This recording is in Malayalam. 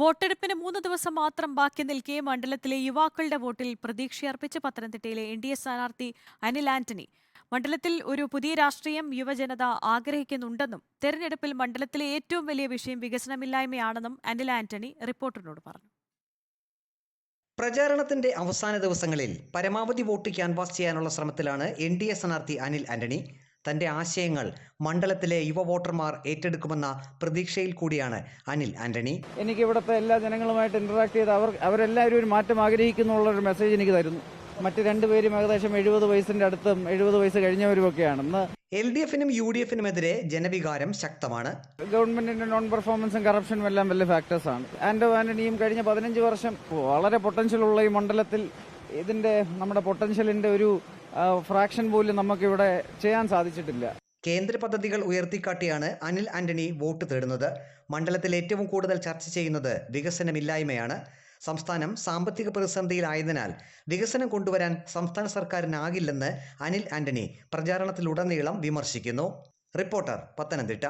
വോട്ടെടുപ്പിന് 3 ദിവസം മാത്രം ബാക്കി നിൽക്കെ മണ്ഡലത്തിലെ യുവാക്കളുടെ വോട്ടിൽ പ്രതീക്ഷയർപ്പിച്ച് പത്തനംതിട്ടയിലെ എൻ.ഡി.എ സ്ഥാനാർത്ഥി അനിൽ ആന്റണി. മണ്ഡലത്തിൽ ഒരു പുതിയ രാഷ്ട്രീയം യുവജനത ആഗ്രഹിക്കുന്നുണ്ടെന്നും തെരഞ്ഞെടുപ്പിൽ മണ്ഡലത്തിലെ ഏറ്റവും വലിയ വിഷയം വികസനമില്ലായ്മയാണെന്നും അനിൽ ആന്റണി റിപ്പോർട്ടറിനോട് പറഞ്ഞു. പ്രചാരണത്തിന്റെ അവസാന ദിവസങ്ങളിൽ പരമാവധി വോട്ട് ക്യാൻവാസ് ചെയ്യാനുള്ള ശ്രമത്തിലാണ് എൻ.ഡി.എ സ്ഥാനാർത്ഥി അനിൽ ആന്റണി. തന്റെ ആശയങ്ങൾ മണ്ഡലത്തിലെ യുവ വോട്ടർമാർ ഏറ്റെടുക്കുമെന്ന പ്രതീക്ഷയിൽ കൂടിയാണ് അനിൽ ആന്റണി. എനിക്ക് ഇവിടുത്തെ എല്ലാ ജനങ്ങളുമായിട്ട് ഇന്ററാക്ട് ചെയ്ത് അവരെല്ലാവരും ഒരു മാറ്റം ആഗ്രഹിക്കുന്നുള്ളൊരു മെസ്സേജ് എനിക്ക് തരുന്നു. മറ്റ് രണ്ടുപേരും ഏകദേശം 70 വയസ്സിന്റെ അടുത്തും 70 വയസ്സ് കഴിഞ്ഞവരുമൊക്കെയാണ്. ഇന്ന് LDFനും UDFനുമെതിരെ ജനവികാരം ശക്തമാണ്. ഗവൺമെന്റിന്റെ നോൺ പെർഫോമൻസും കറപ്ഷനും എല്ലാം വലിയ ഫാക്ടേഴ്സാണ്. ആന്റണിയും കഴിഞ്ഞ 15 വർഷം വളരെ പൊട്ടൻഷ്യലുള്ള ഈ മണ്ഡലത്തിൽ നമ്മുടെ പൊട്ടൻഷ്യലിന്റെ ഒരു ഫ്രാക്ഷൻ പോലും നമുക്കിവിടെ ചെയ്യാൻ സാധിച്ചിട്ടില്ല. കേന്ദ്ര പദ്ധതികൾ ഉയർത്തിക്കാട്ടിയാണ് അനിൽ ആന്റണി വോട്ട് തേടുന്നത്. മണ്ഡലത്തിൽ ഏറ്റവും കൂടുതൽ ചർച്ച ചെയ്യുന്നത് വികസനമില്ലായ്മയാണ്. സംസ്ഥാനം സാമ്പത്തിക പ്രതിസന്ധിയിലായതിനാൽ വികസനം കൊണ്ടുവരാൻ സംസ്ഥാന സർക്കാരിനാകില്ലെന്ന് അനിൽ ആന്റണി പ്രചാരണത്തിലുടനീളം വിമർശിക്കുന്നു. റിപ്പോർട്ടർ, പത്തനംതിട്ട.